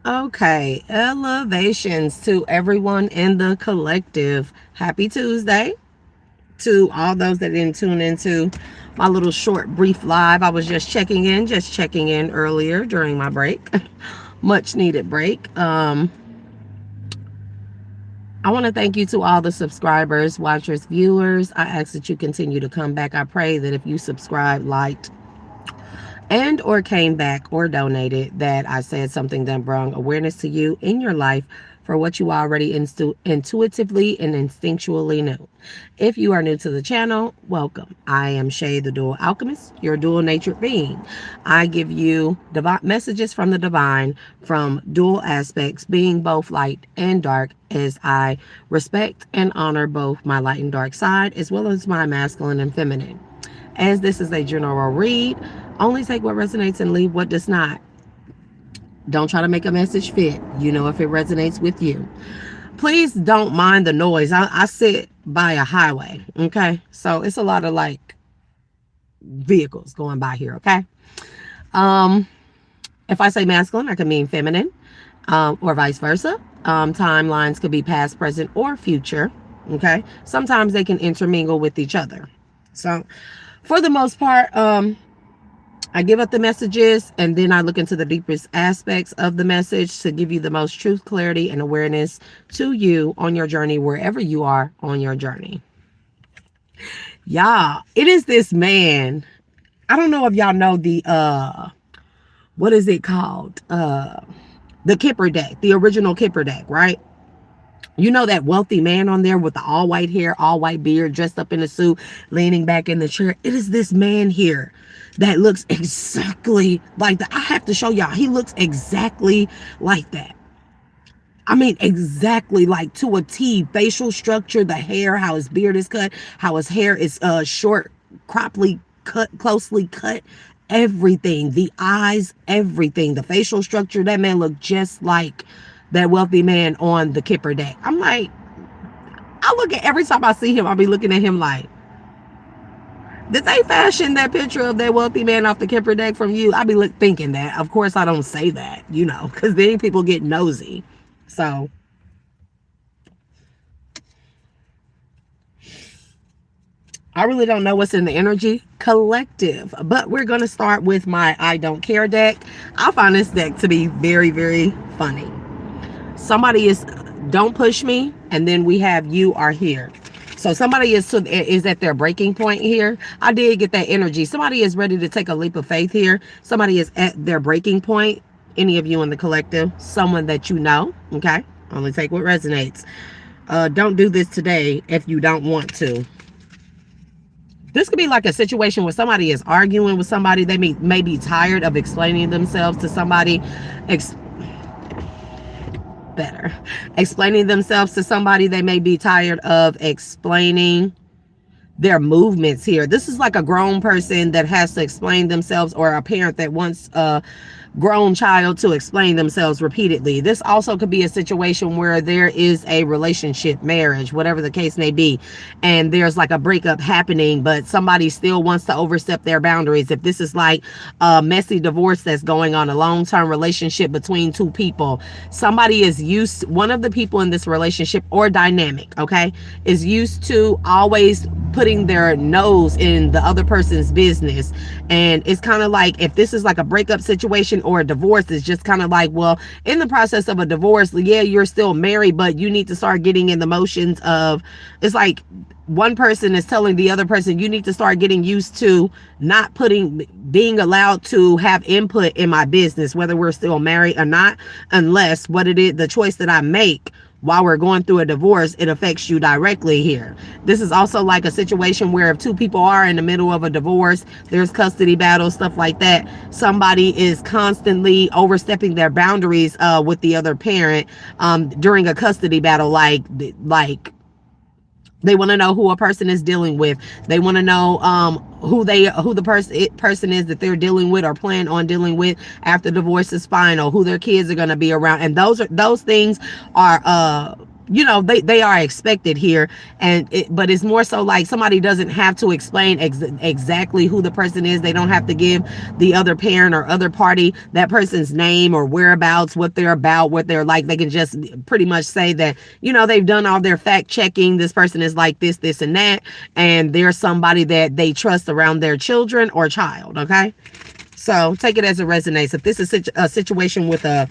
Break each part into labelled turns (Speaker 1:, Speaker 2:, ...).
Speaker 1: Okay, elevations to everyone in the collective. Happy Tuesday to all those that didn't tune into my little short, brief live. I was just checking in earlier during my break, much needed break. I want to thank you to all the subscribers, watchers, viewers. I ask that you continue to come back. I pray that if you subscribe, liked, and or came back or donated, that I said something that brought awareness to you in your life for what you already intuitively and instinctually knew. If you are new to the channel, welcome. I am Shay, the Dual Alchemist, your dual natured being. I give you divine messages from the divine, from dual aspects, being both light and dark, as I respect and honor both my light and dark side, as well as my masculine and feminine. As this is a general read, only take what resonates and leave what does not. Don't try to make a message fit. You know if it resonates with you. Please don't mind the noise. I sit by a highway, okay? So it's a lot of like vehicles going by here, okay? Um, if I say masculine, I can mean feminine, or vice versa. Timelines could be past, present, or future, okay? Sometimes they can intermingle with each other. So for the most part, I give up the messages and then I look into the deepest aspects of the message to give you the most truth, clarity, and awareness to you on your journey, wherever you are on your journey. Y'all, it is this man. I don't know if y'all know the what is it called? The Kipper deck, the original Kipper deck, right? You know that wealthy man on there with the all white hair, all white beard, dressed up in a suit, leaning back in the chair. It is this man here that looks exactly like that. I have to show y'all. He looks exactly like that. I mean, exactly like to a T. Facial structure, the hair, how his beard is cut, how his hair is short, cropply cut, closely cut. Everything, the eyes, everything, the facial structure. That man looked just like that wealthy man on the Kipper deck. I'm like, I look at every time I see him, I'll be looking at him like, did they fashion that picture of that wealthy man off the Kipper deck from you? I be thinking that. Of course, I don't say that, you know, because then people get nosy. So I really don't know what's in the energy collective, but we're going to start with my I Don't Care deck. I find this deck to be very, very funny. Somebody is, don't push me, and then we have you are here. So somebody is at their breaking point here. I did get that energy. Somebody is ready to take a leap of faith here. Somebody is at their breaking point. Any of you in the collective, someone that you know, okay? Only take what resonates. Don't do this today if you don't want to. This could be like a situation where somebody is arguing with somebody. They may be tired of explaining themselves to somebody. Explaining themselves to somebody. They may be tired of explaining their movements here. This is like a grown person that has to explain themselves, or a parent that wants a grown child to explain themselves repeatedly. This also could be a situation where there is a relationship, marriage, whatever the case may be, and there's like a breakup happening, but somebody still wants to overstep their boundaries. If this is like a messy divorce that's going on, a long-term relationship between two people, somebody is used, one of the people in this relationship or dynamic, okay, is used to always putting their nose in the other person's business. And it's kind of like, if this is like a breakup situation or a divorce, it's just kind of like, well, in the process of a divorce, yeah, you're still married, but you need to start getting in the motions of, it's like one person is telling the other person, you need to start getting used to not being allowed to have input in my business, whether we're still married or not, unless what it is, the choice that I make while we're going through a divorce, it affects you directly here. This is also like a situation where if two people are in the middle of a divorce, there's custody battles, stuff like that. Somebody is constantly overstepping their boundaries with the other parent during a custody battle, like they want to know who a person is dealing with. They want to know who the person is that they're dealing with or plan on dealing with after divorce is final, who their kids are going to be around. And those things are they are expected here. But it's more so like somebody doesn't have to explain exactly who the person is. They don't have to give the other parent or other party that person's name or whereabouts, what they're about, what they're like. They can just pretty much say that, they've done all their fact checking. This person is like this and that, and they're somebody that they trust around their children or child. Okay. So take it as it resonates. If this is a situation with a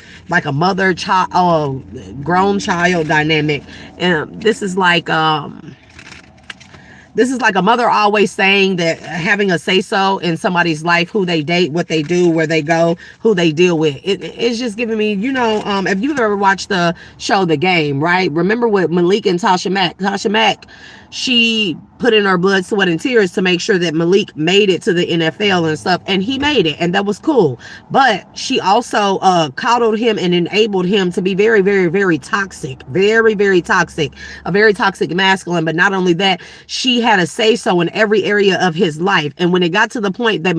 Speaker 1: mother child, grown child dynamic, this is like a mother always saying that, having a say-so in somebody's life, who they date, what they do, where they go, who they deal with. It's just giving me, if you've ever watched the show The Game, right? Remember with Malik and Tasha Mack. Tasha Mack, she put in her blood, sweat, and tears to make sure that Malik made it to the NFL and stuff, and he made it, and that was cool. But she also coddled him and enabled him to be very, very, very toxic, very, very toxic, a very toxic masculine. But not only that, she had a say-so in every area of his life. And when it got to the point that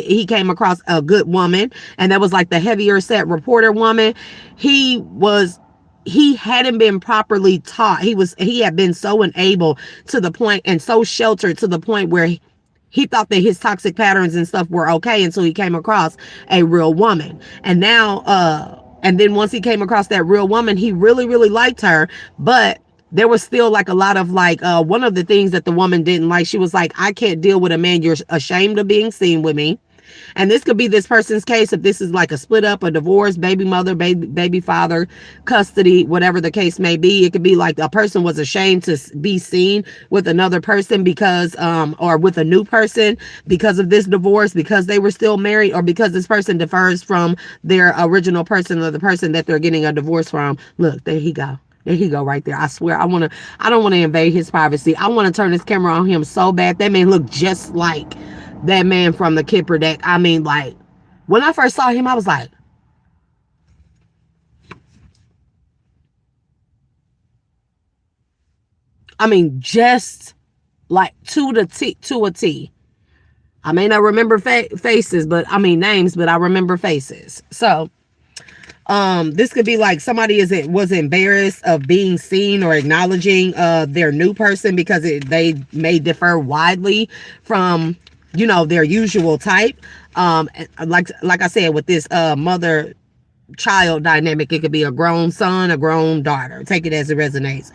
Speaker 1: he came across a good woman, and that was like the heavier set reporter woman, he hadn't been properly taught. He had been so enabled to the point, and so sheltered to the point where he thought that his toxic patterns and stuff were okay until he came across a real woman. And now, and then once he came across that real woman, he really, really liked her. But there was still like a lot of one of the things that the woman didn't like. She was like, I can't deal with a man. You're ashamed of being seen with me. And this could be this person's case. If this is like a split up, a divorce, baby mother, baby father, custody, whatever the case may be, it could be like a person was ashamed to be seen with another person because, or with a new person because of this divorce, because they were still married, or because this person differs from their original person or the person that they're getting a divorce from. Look, there he go. There he go right there. I swear, I don't want to invade his privacy. I want to turn this camera on him so bad. That man looked just like that man from the Kipper deck. I mean, like, when I first saw him, I was like, just like to a T. I may not remember faces, but names, but I remember faces. So, this could be like somebody was embarrassed of being seen or acknowledging their new person because they may differ widely from their usual type. Like I said, with this mother child dynamic, it could be a grown son, a grown daughter. Take it as it resonates.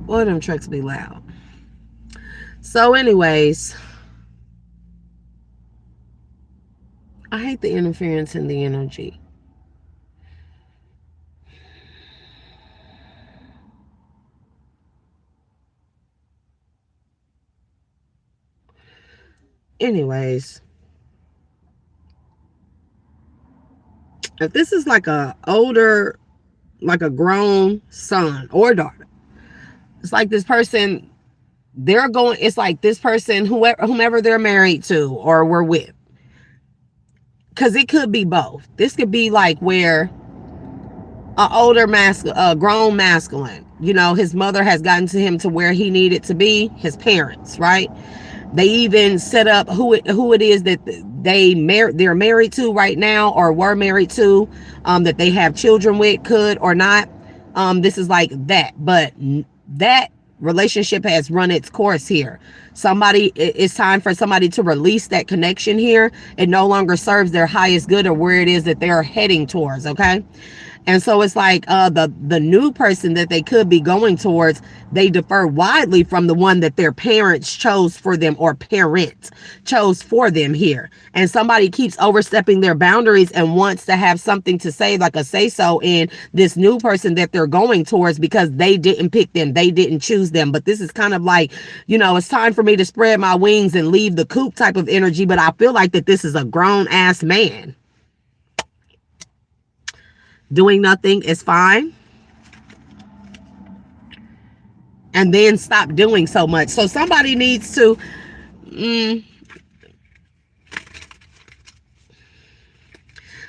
Speaker 1: Boy, them trucks be loud. So anyways, I hate the interference in the energy. Anyways, if this is like a older, like a grown son or daughter, it's like this person, it's like this person, whomever they're married to or were with. Because it could be both. This could be like where a grown masculine, his mother has gotten to him to where he needed to be, his parents, right? They even set up who it is that they're married to right now, or were married to, that they have children with, could or not. This is like that, but that relationship has run its course here. It's time for somebody to release that connection here. It no longer serves their highest good or where it is that they're heading towards. Okay. And so it's like the new person that they could be going towards, they differ widely from the one that their parents chose for them, or parent chose for them here. And somebody keeps overstepping their boundaries and wants to have something to say, like a say-so in this new person that they're going towards, because they didn't pick them. They didn't choose them. But this is kind of like, it's time for me to spread my wings and leave the coop type of energy. But I feel like that this is a grown ass man. Doing nothing is fine. And then stop doing so much. So somebody needs to,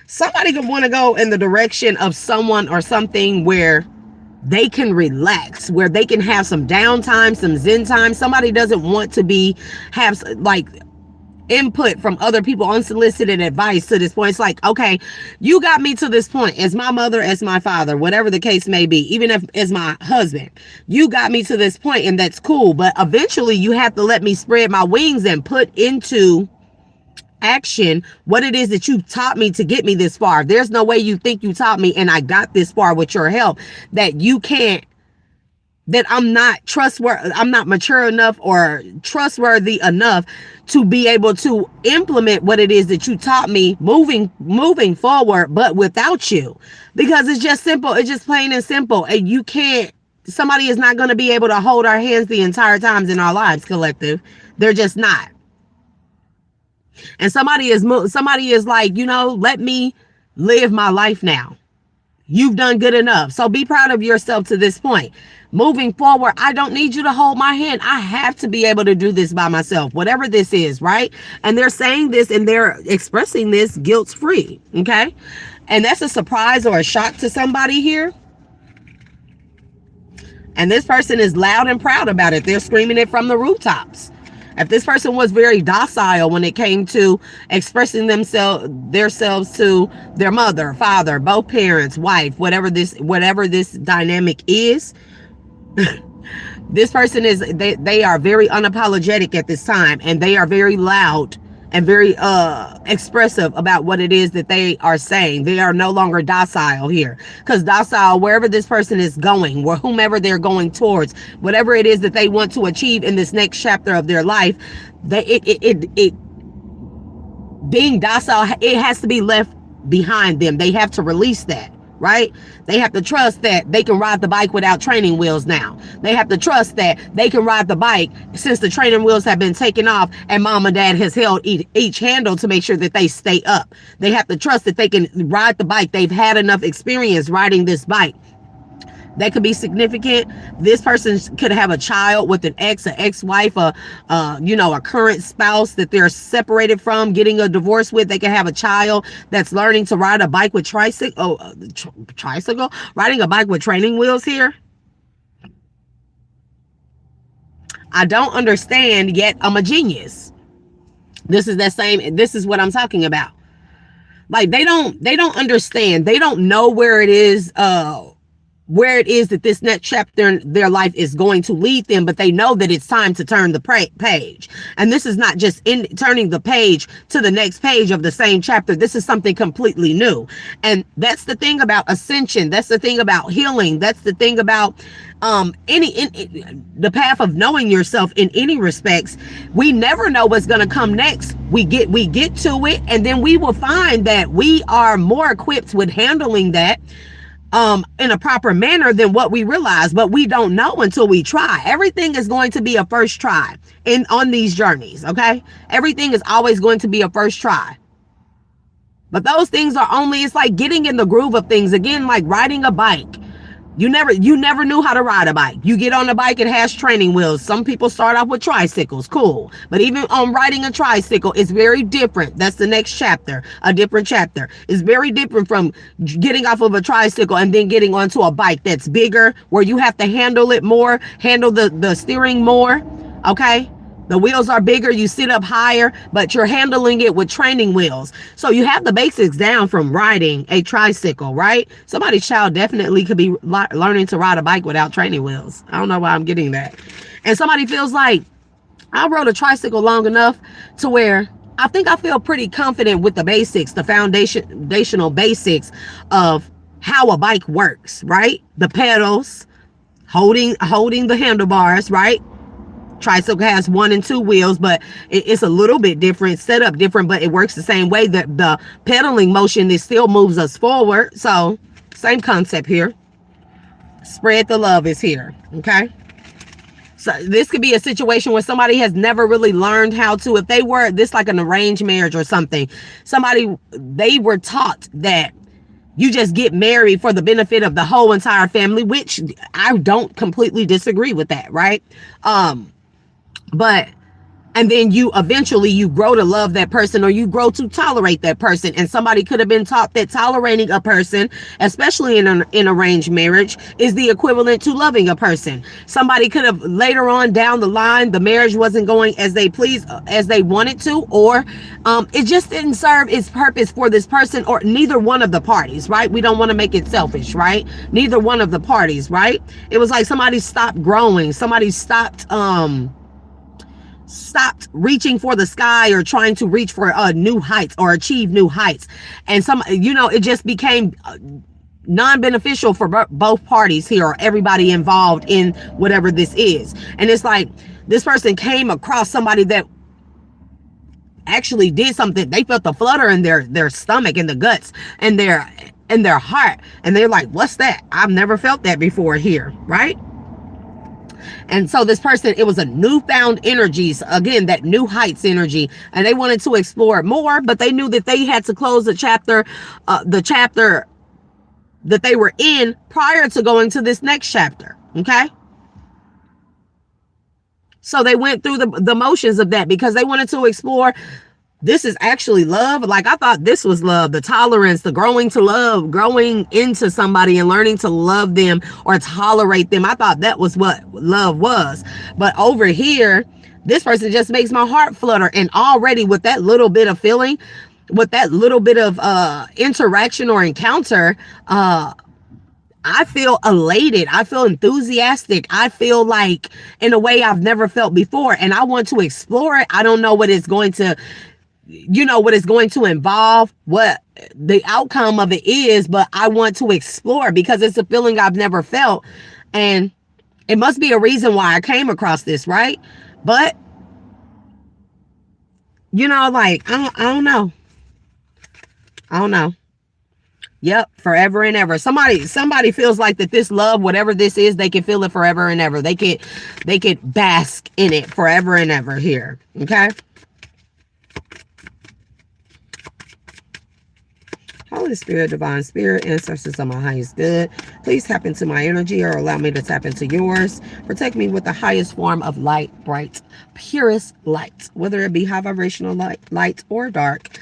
Speaker 1: Somebody could want to go in the direction of someone or something where they can relax, where they can have some downtime, some zen time. Somebody doesn't want to have like input from other people, unsolicited advice to this point. It's like, okay, you got me to this point as my mother, as my father, whatever the case may be, even if as my husband, you got me to this point, and that's cool. But eventually you have to let me spread my wings and put into action what it is that you taught me to get me this far. There's no way you think you taught me and I got this far with your help that you can't, that I'm not trustworthy, I'm not mature enough or trustworthy enough to be able to implement what it is that you taught me moving forward, but without you. Because it's just simple, it's just plain and simple. And you can't, somebody is not going to be able to hold our hands the entire times in our lives, collective. They're just not. And somebody is like, let me live my life now. You've done good enough. So be proud of yourself to this point. Moving forward, I don't need you to hold my hand. I have to be able to do this by myself, whatever this is, right? And they're saying this and they're expressing this guilt-free, okay? And that's a surprise or a shock to somebody here. And this person is loud and proud about it. They're screaming it from the rooftops. If this person was very docile when it came to expressing themselves to their mother, father, both parents, wife, whatever this dynamic is, this person is, they are very unapologetic at this time, and they are very loud and very expressive about what it is that they are saying. They are no longer docile here, because docile, wherever this person is going, or whomever they're going towards, whatever it is that they want to achieve in this next chapter of their life, being docile, it has to be left behind them. They have to release that. Right? They have to trust that they can ride the bike without training wheels now. They have to trust that they can ride the bike since the training wheels have been taken off and mom and dad has held each handle to make sure that they stay up. They have to trust that they can ride the bike. They've had enough experience riding this bike. That could be significant. This person could have a child with an ex-wife, a current spouse that they're separated from, getting a divorce with. They can have a child that's learning to ride a bike with tricycle, riding a bike with training wheels here. I don't understand, yet I'm a genius. This is what I'm talking about. Like, they don't understand. They don't know where it is that this next chapter in their life is going to lead them, but they know that it's time to turn the page. And this is not just turning the page to the next page of the same chapter. This is something completely new. And that's the thing about ascension. That's the thing about healing. That's the thing about the path of knowing yourself in any respects. We never know what's going to come next. We get to it, and then we will find that we are more equipped with handling that in a proper manner than what we realize, but we don't know until we try. Everything is going to be a first try on these journeys, okay? Everything is always going to be a first try. But those things are it's like getting in the groove of things. Again, like riding a bike. You never knew how to ride a bike. You get on a bike, it has training wheels. Some people start off with tricycles, cool. But even on riding a tricycle, it's very different. That's the next chapter, a different chapter. It's very different from getting off of a tricycle and then getting onto a bike that's bigger, where you have to handle it more, handle the steering more, okay? The wheels are bigger, you sit up higher, but you're handling it with training wheels. So you have the basics down from riding a tricycle, right? Somebody's child definitely could be learning to ride a bike without training wheels. I don't know why I'm getting that. And somebody feels like, I rode a tricycle long enough to where I think I feel pretty confident with the basics, the foundational basics of how a bike works, right? The pedals, holding the handlebars, right? Tricycle has 1 and 2 wheels, but it's a little bit different, set up different, but it works the same way. That the pedaling motion, it still moves us forward. So same concept here. Spread the love is here, okay? So this could be a situation where somebody has never really learned how to, if they were this like an arranged marriage or something, they were taught that you just get married for the benefit of the whole entire family, which I don't completely disagree with that, right? But And then you eventually you grow to love that person, or you grow to tolerate that person. And somebody could have been taught that tolerating a person, especially in arranged marriage, is the equivalent to loving a person. Somebody could have later on down the line, the marriage wasn't going as they pleased, as they wanted to, or it just didn't serve its purpose for this person, or neither one of the parties, right? We don't want to make it selfish, right? Neither one of the parties, right? It was like somebody stopped growing, somebody stopped reaching for the sky, or trying to reach for new heights or achieve new heights. And it just became non-beneficial for both parties here, or everybody involved in whatever this is. And it's like this person came across somebody that actually did something. They felt the flutter in their stomach and the guts and their heart, and they're like, what's that? I've never felt that before here, right? And so this person, it was a newfound energies, again, that new heights energy, and they wanted to explore it more, but they knew that they had to close the chapter that they were in prior to going to this next chapter. Okay. So they went through the motions of that because they wanted to explore, this is actually love. Like, I thought this was love, the tolerance, the growing to love, growing into somebody and learning to love them or tolerate them. I thought that was what love was. But over here, this person just makes my heart flutter. And already with that little bit of feeling, with that little bit of interaction or encounter, I feel elated. I feel enthusiastic. I feel like in a way I've never felt before. And I want to explore it. I don't know what it's going to involve, what the outcome of it is, but I want to explore because it's a feeling I've never felt. And it must be a reason why I came across this, right? But, like, I don't know. I don't know. Yep, forever and ever. Somebody feels like that this love, whatever this is, they can feel it forever and ever. They could bask in it forever and ever here. Okay? Holy Spirit, Divine Spirit, ancestors of my highest good, please tap into my energy or allow me to tap into yours. Protect me with the highest form of light, bright, purest light, whether it be high vibrational light or dark.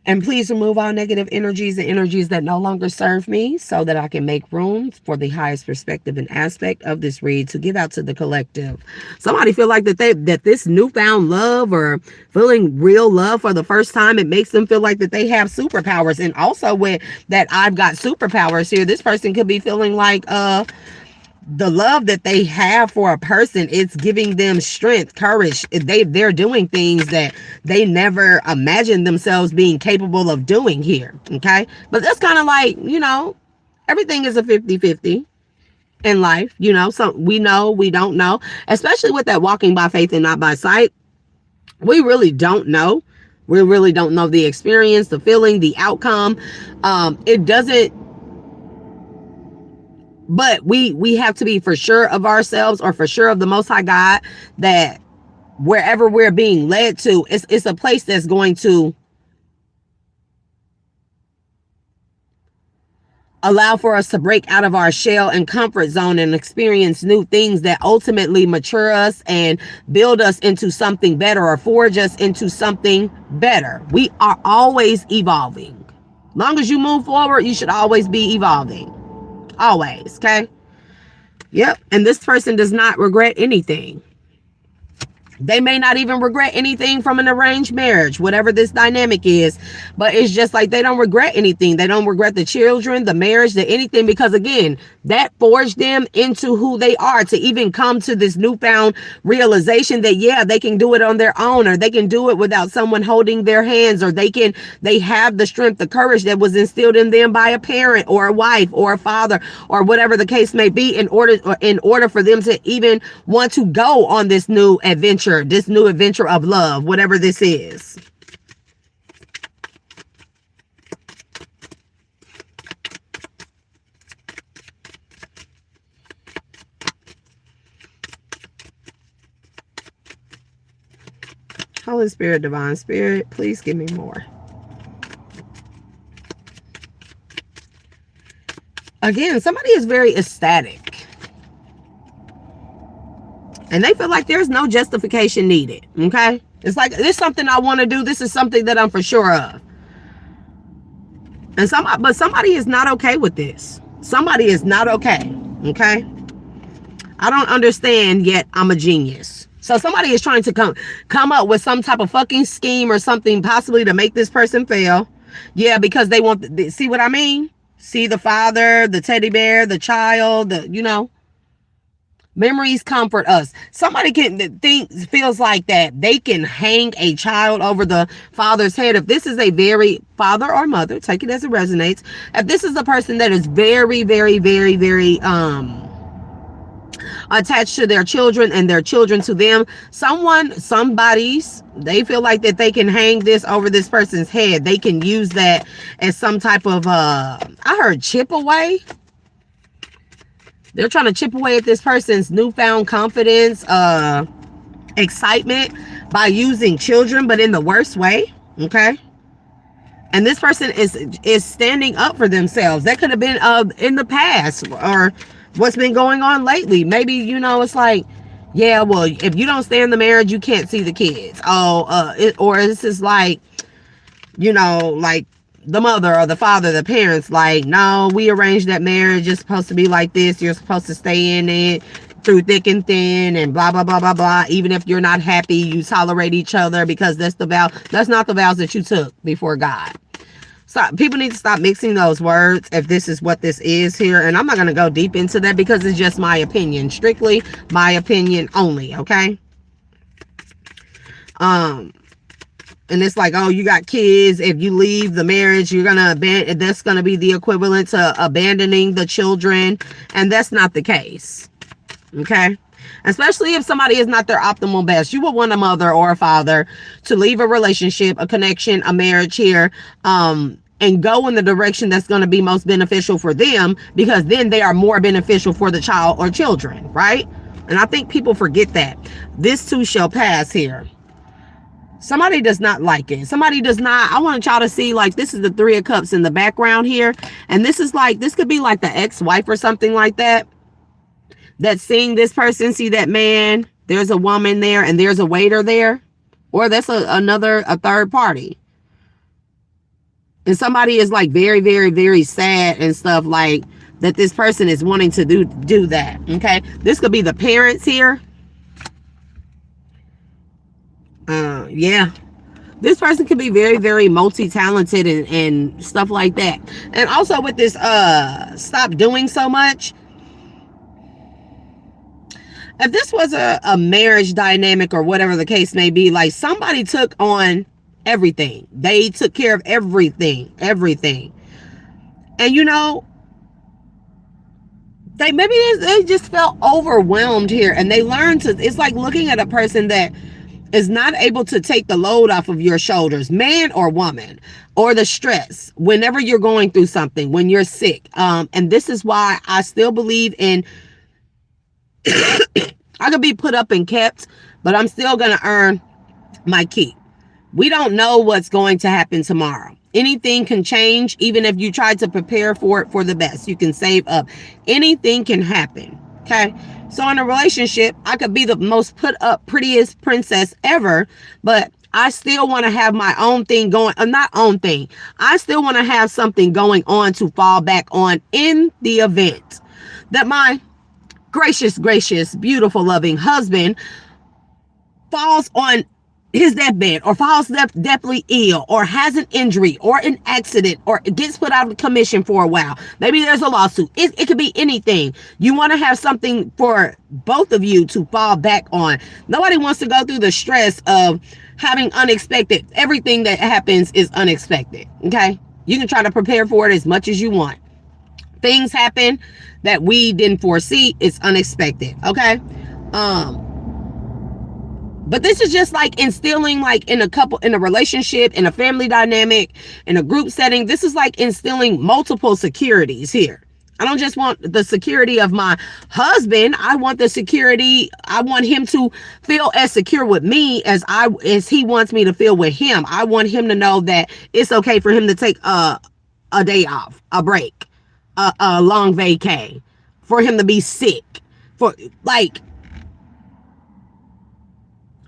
Speaker 1: And please remove all negative energies and energies that no longer serve me so that I can make room for the highest perspective and aspect of this read to give out to the collective. Somebody feel like that this newfound love or feeling real love for the first time, it makes them feel like that they have superpowers. And also with that I've got superpowers here, this person could be feeling like the love that they have for a person, it's giving them strength, courage. They're doing things that they never imagined themselves being capable of doing here. Okay. But that's kind of like, everything is a 50-50 in life. So we know, we don't know, especially with that walking by faith and not by sight. We really don't know. We really don't know the experience, the feeling, the outcome. It doesn't. But we have to be for sure of ourselves, or for sure of the Most High God, that wherever we're being led to, it's a place that's going to allow for us to break out of our shell and comfort zone and experience new things that ultimately mature us and build us into something better, or forge us into something better. We are always evolving. Long as you move forward, you should always be evolving. Always. Okay. Yep. And this person does not regret anything. They may not even regret anything from an arranged marriage, whatever this dynamic is, but it's just like they don't regret anything. They don't regret the children, the marriage, the anything, because again, that forged them into who they are, to even come to this newfound realization that, yeah, they can do it on their own, or they can do it without someone holding their hands, or they have the strength, the courage that was instilled in them by a parent or a wife or a father or whatever the case may be, in order for them to even want to go on this new adventure. This new adventure of love, whatever this is. Holy Spirit, Divine Spirit, please give me more. Again, somebody is very ecstatic. And they feel like there's no justification needed. Okay? It's like, this is something I want to do. This is something that I'm for sure of. And somebody is not okay with this. Somebody is not okay. Okay? I don't understand, yet I'm a genius. So somebody is trying to come up with some type of fucking scheme or something possibly to make this person fail. Yeah, because they want, see what I mean? See the father, the teddy bear, the child, memories comfort us. Somebody feels like that they can hang a child over the father's head. If this is a very, father or mother, take it as it resonates. If this is a person that is very, very, very, very, attached to their children and their children to them, somebody's, they feel like that they can hang this over this person's head. They can use that as some type of, I heard chip away. They're trying to chip away at this person's newfound confidence, excitement by using children, but in the worst way. Okay. And this person is standing up for themselves. That could have been in the past or what's been going on lately. Maybe, it's like, yeah, well, if you don't stay in the marriage, you can't see the kids. Or this is like, like the mother or the father, the parents, like, no, we arranged that marriage. It's supposed to be like this. You're supposed to stay in it through thick and thin and blah, blah, blah, blah, blah. Even if you're not happy, you tolerate each other because that's the vow. That's not the vows that you took before God. So people need to stop mixing those words if this is what this is here. And I'm not going to go deep into that because it's just my opinion. Strictly my opinion only, okay? And it's like, oh, you got kids. If you leave the marriage, you're going to abandon. That's going to be the equivalent to abandoning the children. And that's not the case, okay? Especially if somebody is not their optimal best. You would want a mother or a father to leave a relationship, a connection, a marriage here, and go in the direction that's going to be most beneficial for them, because then they are more beneficial for the child or children, right? And I think people forget that. This too shall pass here. Somebody does not like it. Somebody does not. I want y'all to see, like, this is the Three of Cups in the background here. And this is like, this could be like the ex-wife or something like that. That's seeing this person, see that man, there's a woman there and there's a waiter there. Or that's a third party. And somebody is like very, very, very sad and stuff, like that this person is wanting to do that. Okay. This could be the parents here. Yeah. This person could be very, very multi-talented and stuff like that. And also with this, stop doing so much. If this was a marriage dynamic or whatever the case may be, like somebody took on everything. They took care of everything. And they just felt overwhelmed here, and they learned to, it's like looking at a person that is not able to take the load off of your shoulders, man or woman, or the stress whenever you're going through something, when you're sick. And this is why I still believe in I could be put up and kept, but I'm still going to earn my keep. We don't know what's going to happen tomorrow. Anything can change, even if you try to prepare for it for the best. You can save up. Anything can happen, okay? So in a relationship, I could be the most put up, prettiest princess ever, but I still want to have my own thing going, not own thing. I still want to have something going on to fall back on in the event that my gracious, beautiful, loving husband falls on his deathbed, or falls deathly ill, or has an injury or an accident, or gets put out of commission for a while. Maybe there's a lawsuit. It could be anything. You want to have something for both of you to fall back on. Nobody wants to go through the stress of having unexpected. Everything that happens is unexpected, okay? You can try to prepare for it as much as you want. Things happen that we didn't foresee. It's unexpected, okay? But this is just like instilling, like in a relationship, in a family dynamic, in a group setting. This is like instilling multiple securities here. I don't just want the security of my husband. I want the security. I want him to feel as secure with me as he wants me to feel with him. I want him to know that it's okay for him to take a day off, a break, a long vacay, for him to be sick, for like,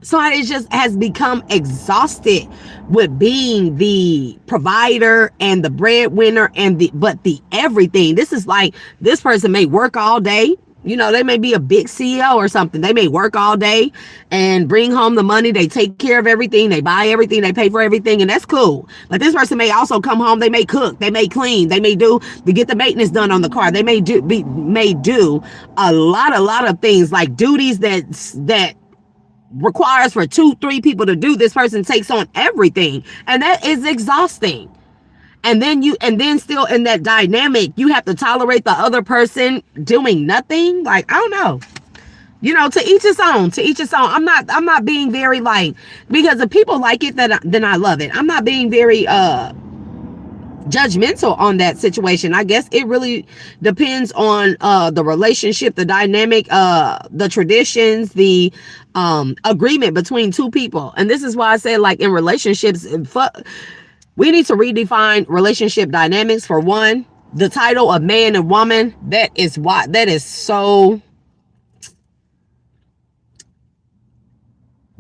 Speaker 1: Somebody just has become exhausted with being the provider and the breadwinner and the everything. This is like, this person may work all day. You know, they may be a big CEO or something. They may work all day and bring home the money. They take care of everything. They buy everything. They pay for everything. And that's cool. But this person may also come home. They may cook. They may clean. They may get the maintenance done on the car. They may do a lot of things, like duties that requires for 2-3 people to do. This person takes on everything, and that is exhausting. And then still in that dynamic, you have to tolerate the other person doing nothing. Like, I don't know. You know, to each his own. I'm not being very, like, because if people like it, then I love it. I'm not being very judgmental on that situation. I guess it really depends on the relationship, the dynamic, the traditions, the agreement between two people. And this is why I say, like, in relationships, we need to redefine relationship dynamics. For one, the title of man and woman, that is so,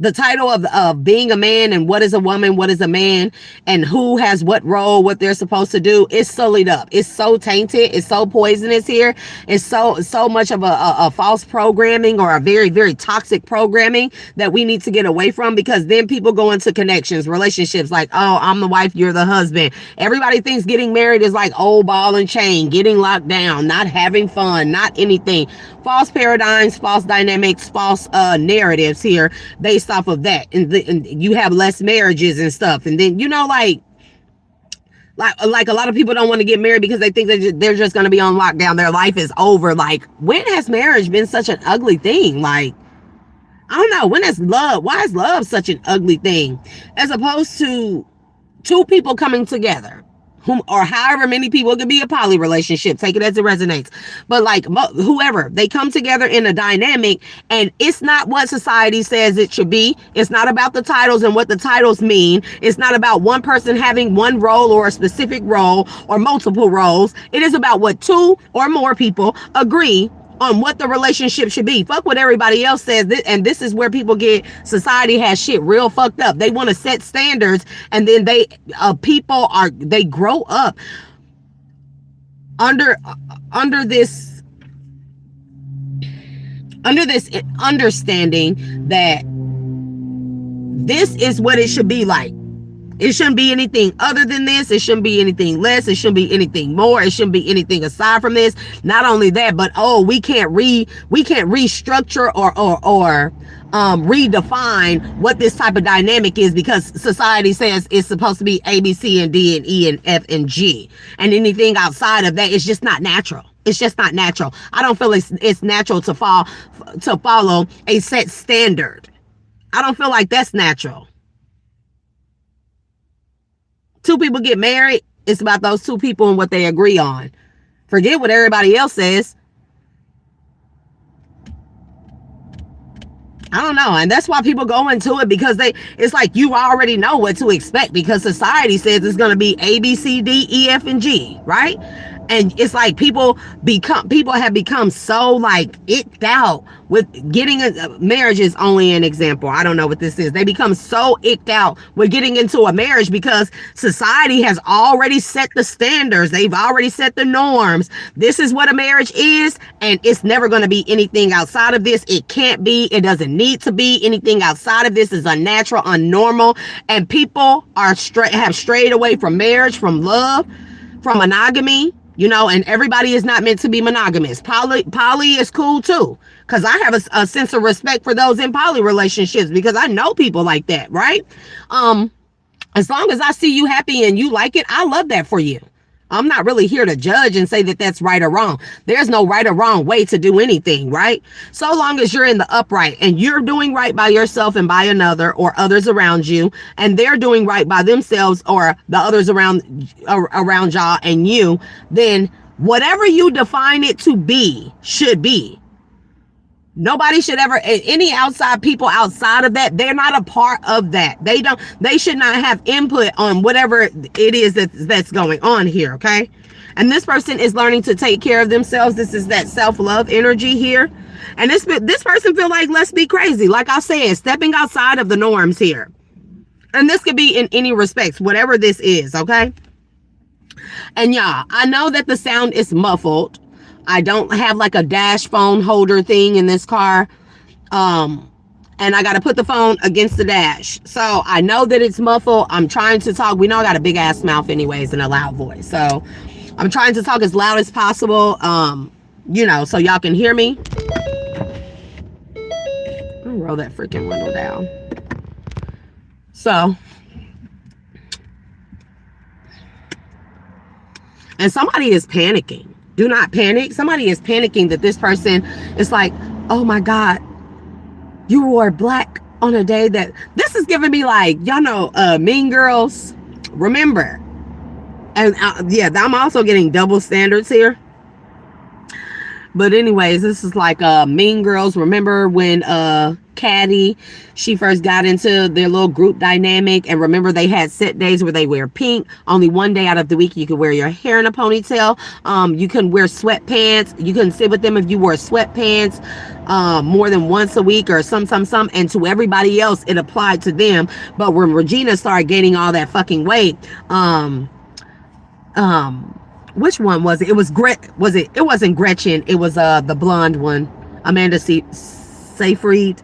Speaker 1: the title of being a man and what is a woman, what is a man, and who has what role, what they're supposed to do, is sullied up. It's so tainted. It's so poisonous here. It's so much of a false programming, or a very, very toxic programming that we need to get away from, because then people go into connections, relationships, like, oh, I'm the wife, you're the husband. Everybody thinks getting married is like old ball and chain, getting locked down, not having fun, not anything. False paradigms, false dynamics, false narratives here based off of that, and you have less marriages and stuff. And then, you know, like a lot of people don't want to get married because they think that they're just going to be on lockdown, their life is over. Like, when has marriage been such an ugly thing? Like, I don't know. Why is love such an ugly thing, as opposed to two people coming together, or however many people? It could be a poly relationship, take it as it resonates, but like, whoever, they come together in a dynamic, and it's not what society says it should be. It's not about the titles and what the titles mean. It's not about one person having one role, or a specific role, or multiple roles. It is about what two or more people agree on what the relationship should be. Fuck what everybody else says. And this is where society has shit real fucked up. They want to set standards, and then they grow up under this understanding that this is what it should be like. It shouldn't be anything other than this. It shouldn't be anything less. It shouldn't be anything more. It shouldn't be anything aside from this. Not only that, but we can't restructure or redefine what this type of dynamic is, because society says it's supposed to be A, B, C, and D, and E, and F, and G. And anything outside of that is just not natural. It's just not natural. I don't feel it's natural to follow a set standard. I don't feel like that's natural. Two people get married, it's about those two people and what they agree on. Forget what everybody else says. I don't know. And that's why people go into it, because it's like you already know what to expect, because society says it's going to be A, B, C, D, E, F, and G, right? And it's like people have become so, like, icked out with getting marriage is only an example. I don't know what this is. They become so icked out with getting into a marriage because society has already set the standards. They've already set the norms. This is what a marriage is, and it's never going to be anything outside of this. It can't be. It doesn't need to be. Anything outside of this is unnatural, unnormal, and people have strayed away from marriage, from love, from monogamy. You know, and everybody is not meant to be monogamous. Poly is cool too, because I have a sense of respect for those in poly relationships, because I know people like that, right? As long as I see you happy and you like it, I love that for you. I'm not really here to judge and say that that's right or wrong. There's no right or wrong way to do anything, right? So long as you're in the upright and you're doing right by yourself and by another, or others around you, and they're doing right by themselves or the others around y'all and you, then whatever you define it to be should be. Nobody should ever, any outside people outside of that, they're not a part of that. They should not have input on whatever it is that's going on here, okay? And this person is learning to take care of themselves. This is that self-love energy here. And this person feel like, let's be crazy. Like I said, stepping outside of the norms here. And this could be in any respects, whatever this is, okay? And y'all, I know that the sound is muffled. I don't have like a dash phone holder thing in this car. And I got to put the phone against the dash. So I know that it's muffled. I'm trying to talk. We know I got a big ass mouth anyways and a loud voice. So I'm trying to talk as loud as possible, you know, so y'all can hear me. I'll roll that freaking window down. So, and somebody is panicking. Do not panic. Somebody is panicking that this person is like, oh my God, you wore black on a day that... This is giving me like, y'all know, Mean Girls. Remember. And yeah, I'm also getting double standards here. But anyways, this is like Mean Girls. Remember when Caddy, she first got into their little group dynamic, and remember they had set days where they wear pink. Only one day out of the week you could wear your hair in a ponytail. You couldn't wear sweatpants. You couldn't sit with them if you wore sweatpants more than once a week or some. And to everybody else, it applied to them. But when Regina started gaining all that fucking weight, which one was it? It was it wasn't Gretchen. It was the blonde one, Amanda Siegfried.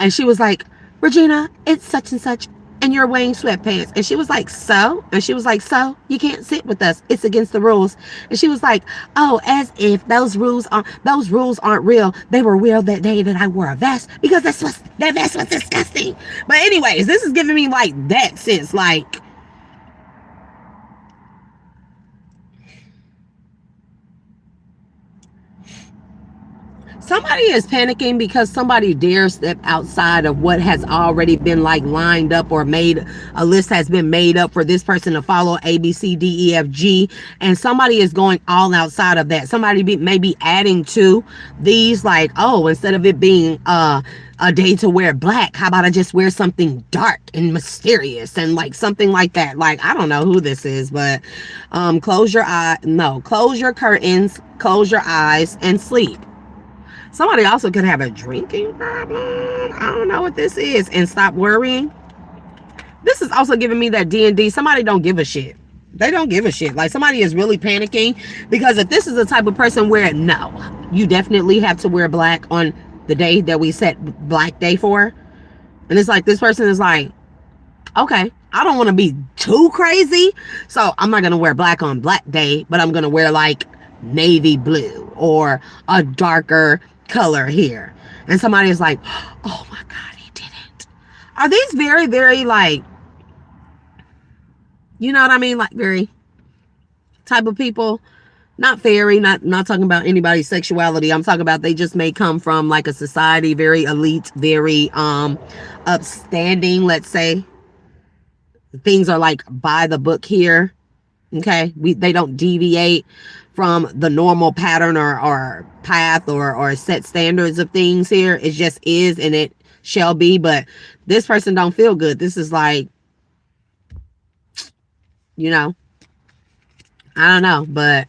Speaker 1: And she was like, Regina, it's such and such, and you're wearing sweatpants. And she was like, so? And she was like, so? You can't sit with us. It's against the rules. And she was like, oh, as if those rules aren't real. They were real that day that I wore a vest, because that vest was disgusting. But anyways, this is giving me like that sense, like, somebody is panicking because somebody dares step outside of what has already been like lined up, or made a list has been made up for this person to follow, A, B, C, D, E, F, G. And somebody is going all outside of that. Somebody may be adding to these, like, oh, instead of it being a day to wear black, how about I just wear something dark and mysterious and like something like that. Like, I don't know who this is, but close your curtains, close your eyes, and sleep. Somebody also could have a drinking problem. I don't know what this is. And stop worrying. This is also giving me that D&D. Somebody don't give a shit. They don't give a shit. Like, somebody is really panicking, because if this is the type of person where, no, you definitely have to wear black on the day that we set Black Day for. And it's like, this person is like, okay, I don't want to be too crazy, so I'm not going to wear black on Black Day, but I'm going to wear like navy blue or a darker color here. And somebody is like, oh my God, he didn't. Are these very, very like, you know what I mean? Like, very type of people. Not fairy, not talking about anybody's sexuality. I'm talking about they just may come from like a society, very elite, very upstanding, let's say. Things are like by the book here. Okay, they don't deviate from the normal pattern or path or set standards of things here. It just is, and it shall be. But this person don't feel good. This is like, you know, I don't know, but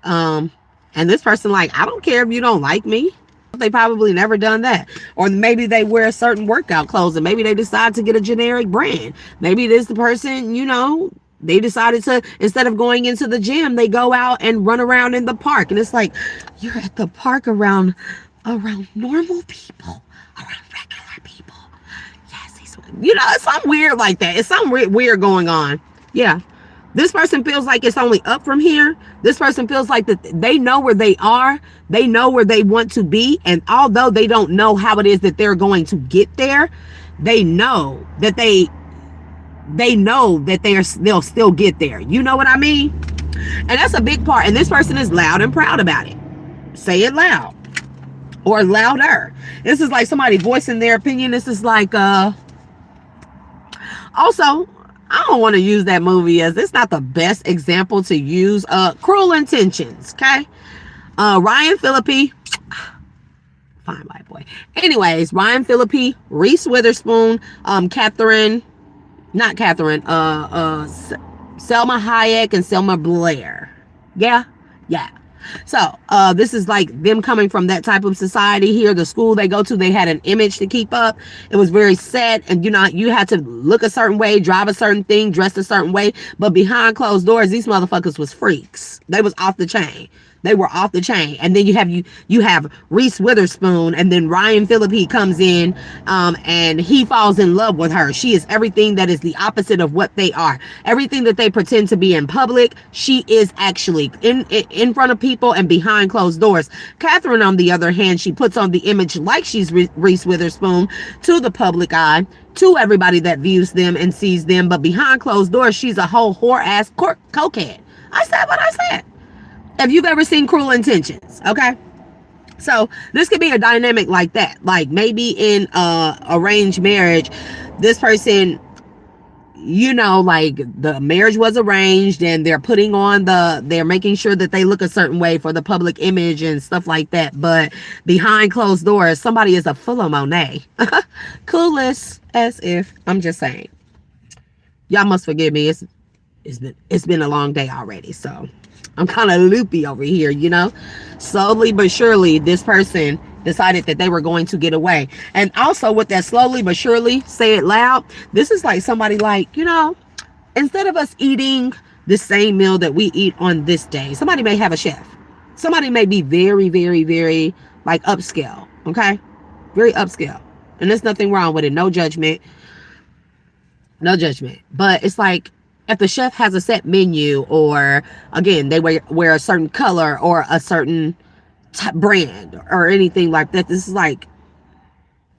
Speaker 1: and this person, like, I don't care if you don't like me. They probably never done that. Or maybe they wear certain workout clothes, and maybe they decide to get a generic brand. Maybe this the person, you know, they decided to, instead of going into the gym, they go out and run around in the park. And it's like, you're at the park around normal people, around regular people. Yes, you know, it's something weird like that. It's something weird going on. Yeah. This person feels like it's only up from here. This person feels like that they know where they are. They know where they want to be. And although they don't know how it is that they're going to get there, they know that they'll still get there. You know what I mean? And that's a big part. And this person is loud and proud about it. Say it loud or louder. This is like somebody voicing their opinion. This is like, also, I don't want to use that movie as it's not the best example to use. Cruel Intentions. Okay. Ryan Phillippe. Fine white boy. Anyways, Ryan Phillippe, Reese Witherspoon, Selma Hayek, and Selma Blair. Yeah. So this is like them coming from that type of society here. The school they go to, they had an image to keep up. It was very set, and you had to look a certain way, drive a certain thing, dress a certain way. But behind closed doors, these motherfuckers was freaks. They was off the chain. They were off the chain. And then you have Reese Witherspoon, and then Ryan Phillippe comes in, and he falls in love with her. She is everything that is the opposite of what they are. Everything that they pretend to be in public, she is actually in front of people and behind closed doors. Catherine, on the other hand, she puts on the image like she's Reese Witherspoon to the public eye, to everybody that views them and sees them, but behind closed doors, she's a whole whore-ass cokehead. I said what I said. If you've ever seen Cruel Intentions, okay? So this could be a dynamic like that. Like maybe in arranged marriage, this person, like the marriage was arranged and they're they're making sure that they look a certain way for the public image and stuff like that. But behind closed doors, somebody is a full of Monet. Clueless as if. I'm just saying. Y'all must forgive me. It's been a long day already, so I'm kind of loopy over here, Slowly but surely, this person decided that they were going to get away. And also with that slowly but surely, say it loud, this is like somebody like, instead of us eating the same meal that we eat on this day, somebody may have a chef. Somebody may be very, very, very like upscale, okay? Very upscale. And there's nothing wrong with it. No judgment. No judgment. But it's like, if the chef has a set menu, or again, they wear a certain color or a certain brand or anything like that, this is like,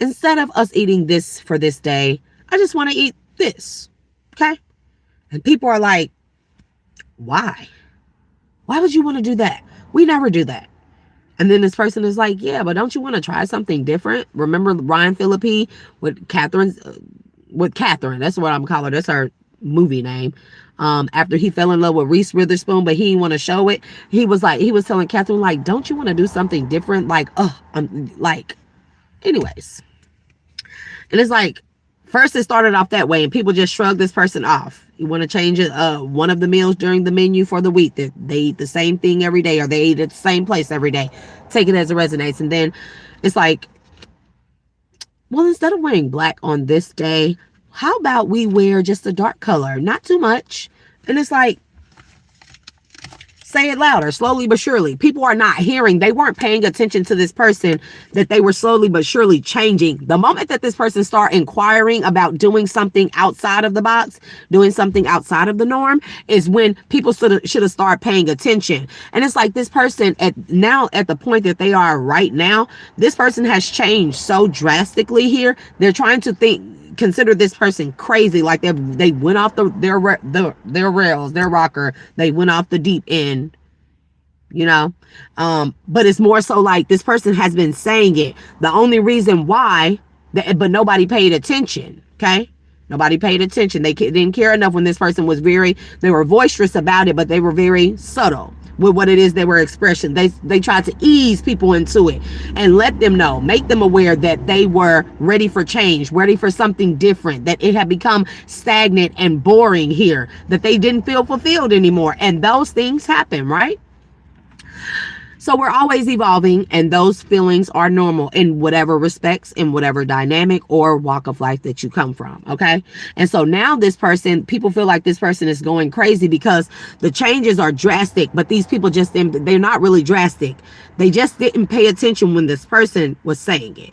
Speaker 1: instead of us eating this for this day, I just want to eat this. Okay. And people are like, why would you want to do that? We never do that. And then this person is like, yeah, but don't you want to try something different? Remember Ryan Phillippe with Catherine, that's what I'm calling her. That's her movie name. After he fell in love with Reese Witherspoon, but he didn't want to show it. He was telling Catherine, like, don't you want to do something different? Like, I'm like, anyways. And it's like, first it started off that way and people just shrugged this person off. You want to change it, one of the meals during the menu for the week, that they eat the same thing every day, or they eat at the same place every day. Take it as it resonates. And then it's like, well, instead of wearing black on this day, how about we wear just a dark color? Not too much. And it's like, say it louder, slowly but surely. People are not hearing. They weren't paying attention to this person, that they were slowly but surely changing. The moment that this person start inquiring about doing something outside of the box, doing something outside of the norm, is when people should have started paying attention. And it's like this person at the point that they are right now, this person has changed so drastically here. They're trying to consider this person crazy, like they went off their rails, their rocker, they went off the deep end, but it's more so like this person has been saying it. The only reason why, but nobody paid attention. Okay, nobody paid attention. They didn't care enough when this person they were boisterous about it, but they were very subtle with what it is they were expressing. They tried to ease people into it and let them know, make them aware that they were ready for change, ready for something different, that it had become stagnant and boring here, that they didn't feel fulfilled anymore. And those things happen, right? So we're always evolving, and those feelings are normal in whatever respects, in whatever dynamic or walk of life that you come from. Okay. And so now this person, people feel like this person is going crazy because the changes are drastic, but these people they're not really drastic. They just didn't pay attention when this person was saying it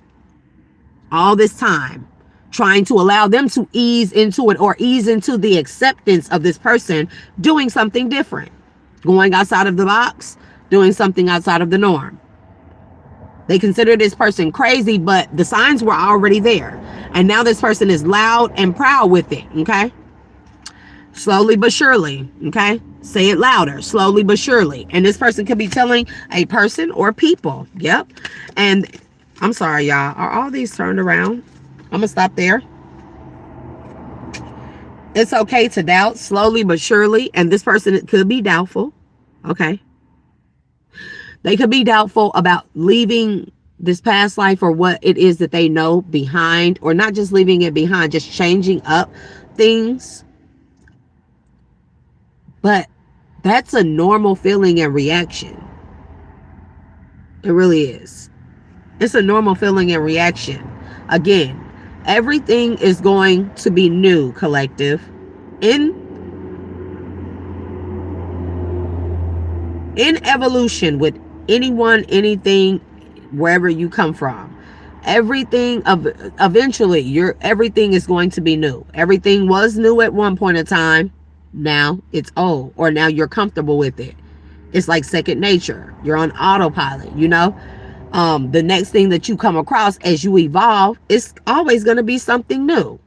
Speaker 1: all this time, trying to allow them to ease into it, or ease into the acceptance of this person doing something different, going outside of the box, doing something outside of the norm. They consider this person crazy, but the signs were already there. And now this person is loud and proud with it, okay? Slowly but surely, okay? Say it louder, slowly but surely. And this person could be telling a person or people, yep. And I'm sorry, y'all, are all these turned around? I'm gonna stop there. It's okay to doubt, slowly but surely. And this person could be doubtful, okay? They could be doubtful about leaving this past life or what it is that they know behind, or not just leaving it behind, just changing up things. But that's a normal feeling and reaction. It really is. It's a normal feeling and reaction. Again, everything is going to be new, collective. In in evolution with anyone, anything, wherever you come from, everything of eventually your everything is going to be new. Everything was new at one point in time. Now it's old, or now you're comfortable with it. It's like second nature. You're on autopilot, you know. The next thing that you come across as you evolve, it's always going to be something new.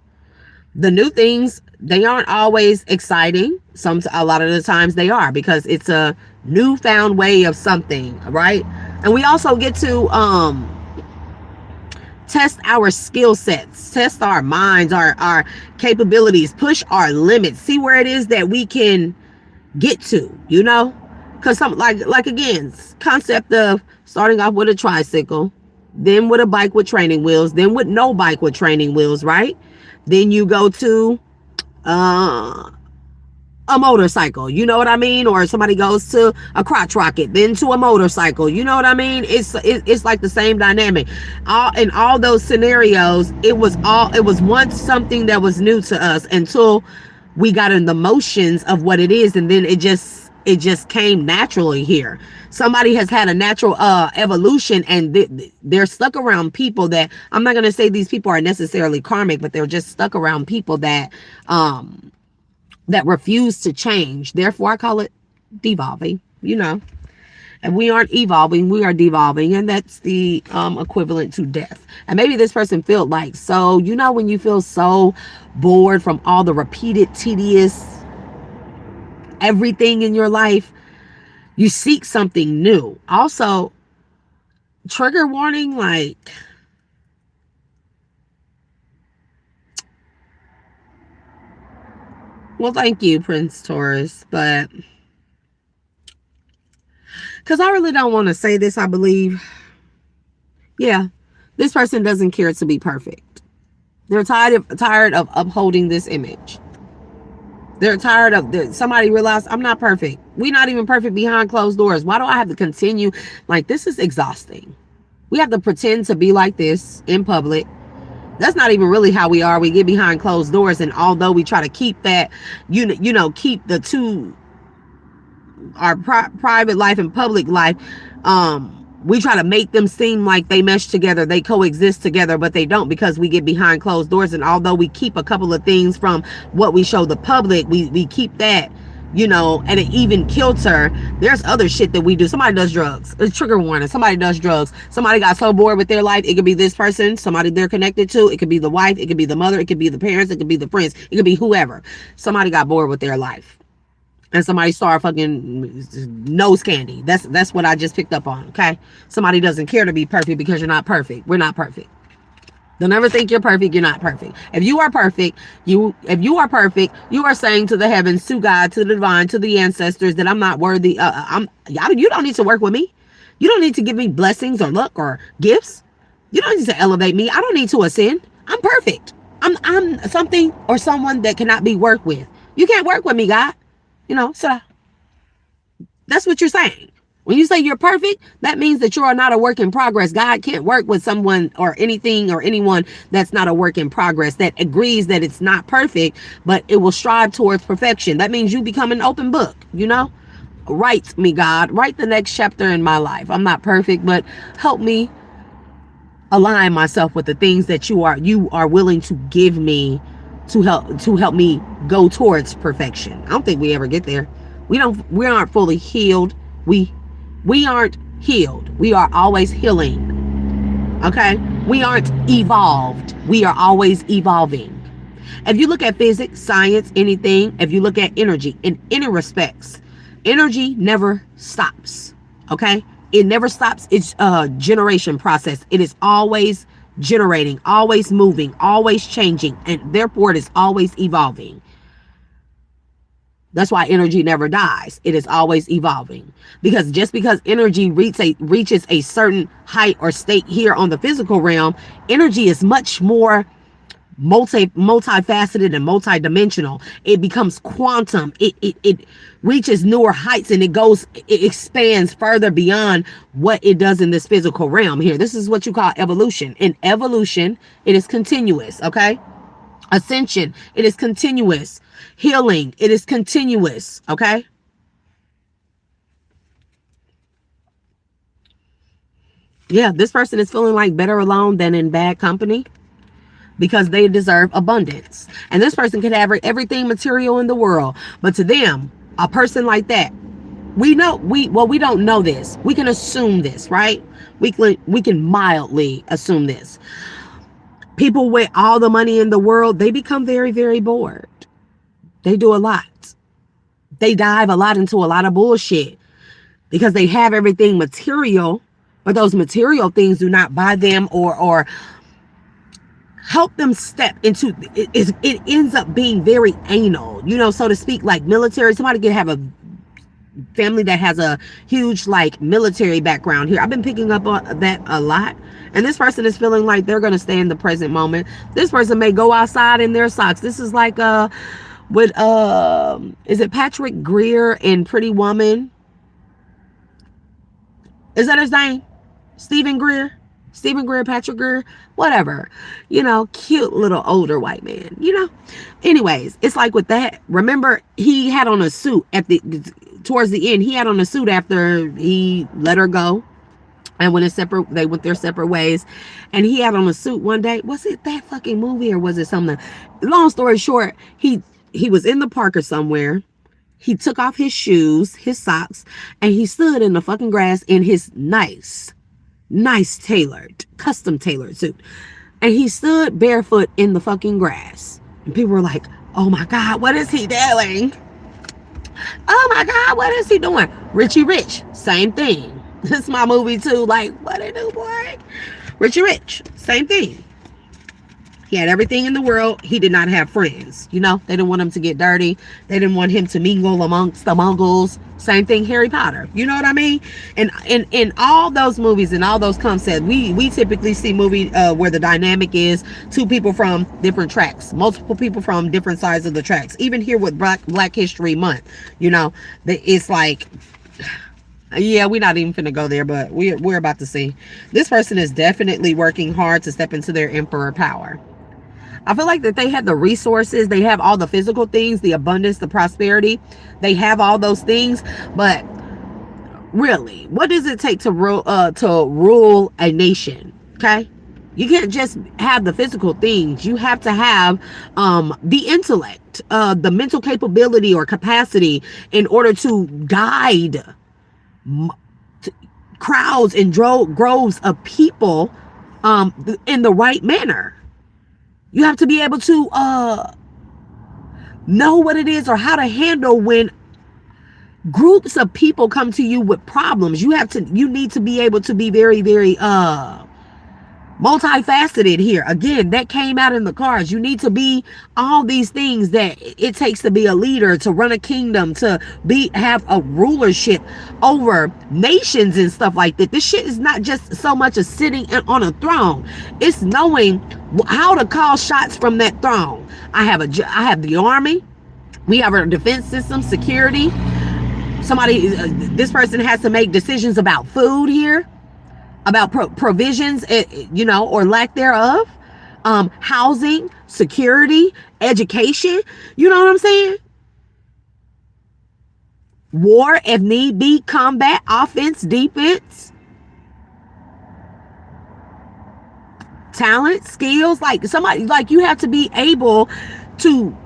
Speaker 1: The new things, they aren't always exciting. A lot of the times they are, because it's a newfound way of something, right? And we also get to test our skill sets, test our minds, our capabilities, push our limits, see where it is that we can get to, you know. Because some, like again, concept of starting off with a tricycle, then with a bike with training wheels, then with no bike with training wheels, right? Then you go to a motorcycle, you know what I mean? Or somebody goes to a crotch rocket, then to a motorcycle, you know what I mean? It's like the same dynamic. In all those scenarios, it was once something that was new to us until we got in the motions of what it is, and then it just came naturally here. Somebody has had a natural evolution, and they're stuck around people that, I'm not going to say these people are necessarily karmic, but they're just stuck around people that refuse to change. Therefore, I call it devolving, you know. And we aren't evolving, we are devolving, and that's the equivalent to death. And maybe this person felt like, so, you know, when you feel so bored from all the repeated, tedious everything in your life, you seek something new. Also, trigger warning, like, well, thank you, Prince Taurus, but because I really don't want to say this, I believe, yeah, this person doesn't care to be perfect. They're tired of upholding this image. They're tired of somebody realized, I'm not perfect. We're not even perfect behind closed doors. Why do I have to continue? Like, this is exhausting. We have to pretend to be like this in public. That's not even really how we are. We get behind closed doors, and although we try to keep that, you know, keep the two, our private life and public life, we try to make them seem like they mesh together, they coexist together, but they don't, because we get behind closed doors. And although we keep a couple of things from what we show the public, we keep that, you know, at an even kilter. There's other shit that we do. Somebody does drugs. A trigger warning. Somebody does drugs. Somebody got so bored with their life. It could be this person, somebody they're connected to. It could be the wife. It could be the mother. It could be the parents. It could be the friends. It could be whoever. Somebody got bored with their life, and somebody started fucking nose candy. That's what I just picked up on. Okay, somebody doesn't care to be perfect, because you're not perfect. We're not perfect. Don't ever think you're perfect. You're not perfect. If you are perfect, you are saying to the heavens, to God, to the divine, to the ancestors, that I'm not worthy. You don't need to work with me. You don't need to give me blessings or luck or gifts. You don't need to elevate me. I don't need to ascend. I'm perfect. I'm something or someone that cannot be worked with. You can't work with me, God. You know, so that's what you're saying. When you say you're perfect, that means that you are not a work in progress. God can't work with someone or anything or anyone that's not a work in progress, that agrees that it's not perfect, but it will strive towards perfection. That means you become an open book, you know? Write me, God. Write the next chapter in my life. I'm not perfect, but help me align myself with the things that you are willing to give me to help me go towards perfection. I don't think we ever get there. We aren't fully healed. We aren't healed. We are always healing. Okay? We aren't evolved. We are always evolving. If you look at physics, science, anything, if you look at energy, in any respects, energy never stops. Okay? It never stops its generation process. It is always generating, always moving, always changing, and therefore it is always evolving. That's why energy never dies. It is always evolving. Because just because energy reaches a certain height or state here on the physical realm, energy is much more multifaceted and multidimensional. It becomes quantum. It reaches newer heights, and it expands further beyond what it does in this physical realm here. This is what you call evolution. In evolution, it is continuous, okay? Ascension, it is continuous. Healing, it is continuous, okay? Yeah, this person is feeling like better alone than in bad company, because they deserve abundance. And this person could have everything material in the world, but to them, a person like that, we don't know this. We can assume this, right? We can mildly assume this. People with all the money in the world, they become very, very bored. They do a lot. They dive a lot into a lot of bullshit because they have everything material, but those material things do not buy them or help them step into it. It ends up being very anal, so to speak, like military. Somebody can have a family that has a huge like military background here. I've been picking up on that a lot, and this person is feeling like they're going to stay in the present moment. This person may go outside in their socks. This is like with is it Patrick Greer in Pretty Woman? Is that his name? Stephen Greer, Patrick Greer, whatever, cute little older white man, anyways. It's like with that, remember, he had on a suit towards the end. He had on a suit after he let her go and they went their separate ways, and he had on a suit one day. Was it that fucking movie or was it something? Long story short, he was in the park or somewhere. He took off his shoes, his socks, and he stood in the fucking grass in his nice custom tailored suit. And he stood barefoot in the fucking grass. And people were like, oh my God, what is he doing? Oh my God, what is he doing? Richie Rich, same thing. This is my movie too. Like, what it do, boy? Richie Rich, same thing. He had everything in the world. He did not have friends. They didn't want him to get dirty. They didn't want him to mingle amongst the muggles. Same thing, Harry Potter. You know what I mean? And in all those movies and all those concepts, we typically see movie where the dynamic is two people from different tracks, multiple people from different sides of the tracks. Even here with Black History Month, it's like, yeah, we're not even finna go there, but we're about to see. This person is definitely working hard to step into their emperor power. I feel like that they have the resources, they have all the physical things, the abundance, the prosperity. They have all those things, but really, what does it take to rule a nation? Okay, you can't just have the physical things. You have to have the intellect, the mental capability or capacity in order to guide crowds and groves of people in the right manner. You have to be able to know what it is or how to handle when groups of people come to you with problems. You need to be able to be very, very multifaceted here. Again, that came out in the cards. You need to be all these things that it takes to be a leader, to run a kingdom, to have a rulership over nations and stuff like that. This shit is not just so much as sitting on a throne. It's knowing how to call shots from that throne. I have the army. We have our defense system, security. This person has to make decisions about food here, about provisions, or lack thereof, housing, security, education. You know what I'm saying? War, if need be, combat, offense, defense, talent, skills. Like somebody, like you have to be able to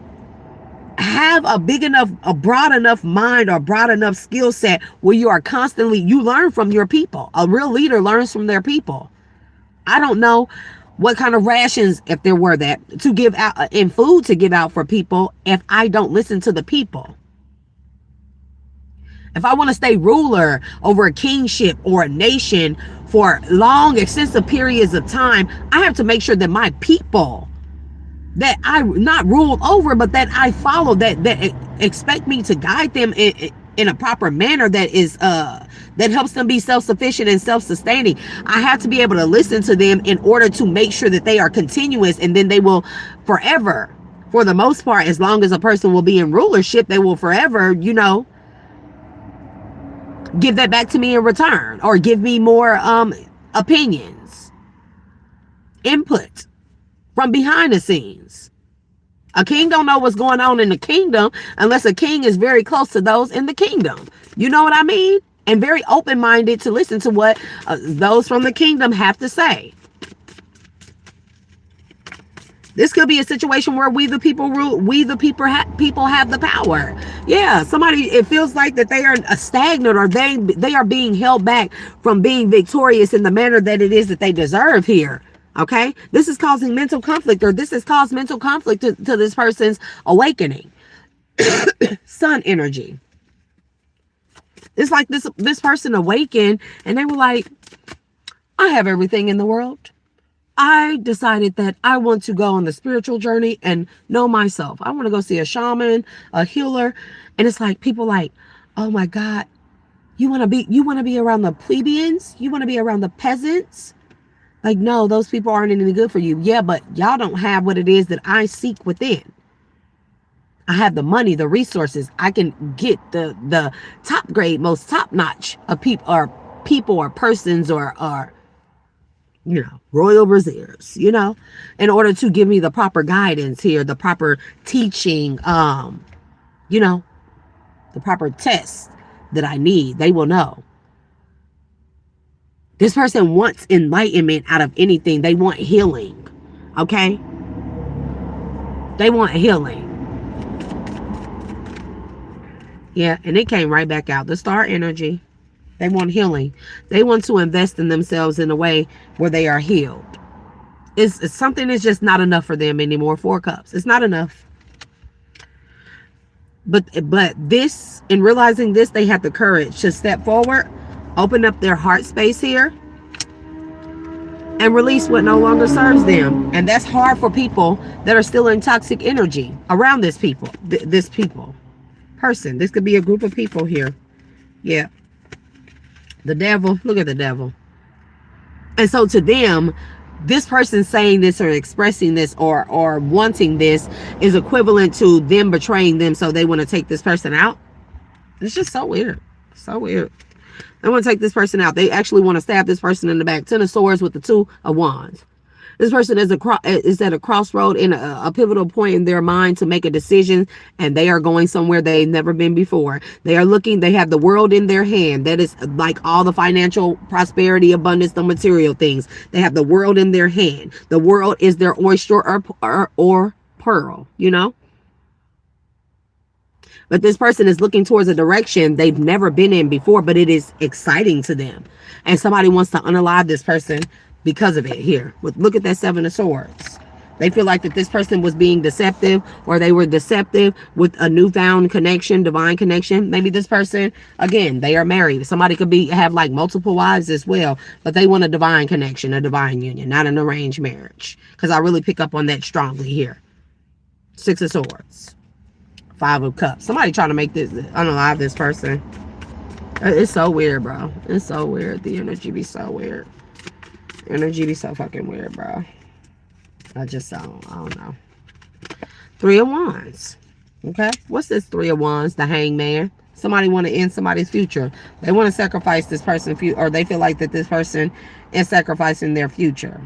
Speaker 1: have a broad enough mind or broad enough skill set where you are constantly, you learn from your people. A real leader learns from their people. I don't know what kind of rations, if there were that, to give out and food to give out for people if I don't listen to the people. If I want to stay ruler over a kingship or a nation for long, extensive periods of time, I have to make sure that my people that I not ruled over, but that I follow, that expect me to guide them in a proper manner that is that helps them be self-sufficient and self-sustaining. I have to be able to listen to them in order to make sure that they are continuous, and then they will forever, for the most part, as long as a person will be in rulership, they will forever, you know, give that back to me in return, or give me more opinions, input from behind the scenes. A king don't know what's going on in the kingdom unless a king is very close to those in the kingdom. You know what I mean? And very open-minded to listen to what those from the kingdom have to say. This could be a situation where we the people rule. We the people have the power. Yeah, somebody, it feels like that they are stagnant, or they are being held back from being victorious in the manner that it is that they deserve here. Okay, this is causing mental conflict, or this has caused mental conflict to this person's awakening. Sun energy. It's like this person awakened and they were like, I have everything in the world. I decided that I want to go on the spiritual journey and know myself. I want to go see a shaman, a healer. And it's like people like, oh my God, you want to be around the plebeians? You want to be around the peasants? Like, no, those people aren't any good for you. Yeah, but y'all don't have what it is that I seek within. I have the money, the resources. I can get the top grade, most top notch of people or persons or you know, royal braziers, you know, in order to give me the proper guidance here, the proper teaching, you know, the proper tests that I need. They will know. This person wants enlightenment out of anything. They want healing. Okay? They want healing. Yeah, and it came right back out. The star energy. They want healing. They want to invest in themselves in a way where they are healed. It's something that's just not enough for them anymore. 4 cups. It's not enough. But this, in realizing this, they had the courage to step forward, open up their heart space here, and release what no longer serves them. And that's hard for people that are still in toxic energy around this person. This could be a group of people here. Yeah. The devil. Look at the devil. And so to them, this person saying this or expressing this or wanting this is equivalent to them betraying them. So they want to take this person out. It's just so weird. So weird. They want to take this person out. They actually want to stab this person in the back. 10 of Swords with the 2 of Wands. This person is at a crossroad, in a pivotal point in their mind to make a decision, and they are going somewhere they've never been before. They are looking, they have the world in their hand. That is like all the financial prosperity, abundance, the material things. They have the world in their hand. The world is their oyster or pearl, you know? But this person is looking towards a direction they've never been in before, but it is exciting to them. And somebody wants to unalive this person because of it here. Look at that 7 of Swords. They feel like that this person was being deceptive, or they were deceptive with a newfound connection, divine connection. Maybe this person, again, they are married. Somebody could have like multiple wives as well, but they want a divine connection, a divine union, not an arranged marriage. Because I really pick up on that strongly here. 6 of Swords. 5 of Cups. Somebody trying to make this, unalive this person. It's so weird, bro. It's so weird. The energy be so weird. Energy be so fucking weird, bro. I don't know. 3 of Wands. Okay. What's this 3 of Wands? The Hangman. Somebody want to end somebody's future. They want to sacrifice this person, or they feel like that this person is sacrificing their future.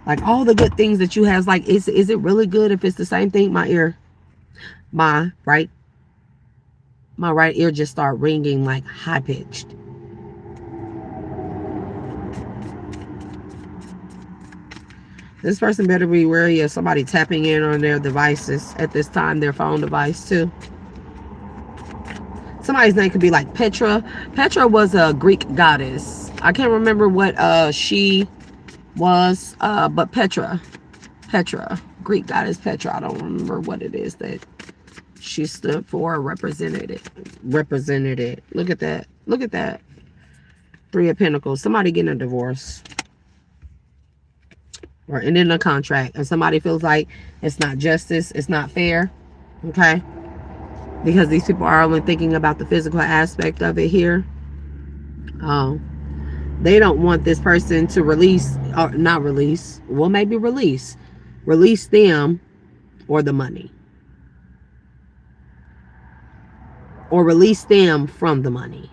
Speaker 1: Like all the good things that you have. Like, is it really good if it's the same thing? My right ear just start ringing like high pitched. This person better be wary of somebody tapping in on their devices at this time, their phone device too. Somebody's name could be like Petra. Petra was a Greek goddess. I can't remember what she was, but Petra, Greek goddess Petra. I don't remember what it is that she stood for or represented it. Look at that. 3 of Pentacles. Somebody getting a divorce or ending a contract, and somebody feels like it's not justice, it's not fair. Okay. because these people are only thinking about the physical aspect of it here. Oh, they don't want this person to release, or not release, well, maybe release them or the money, or release them from the money.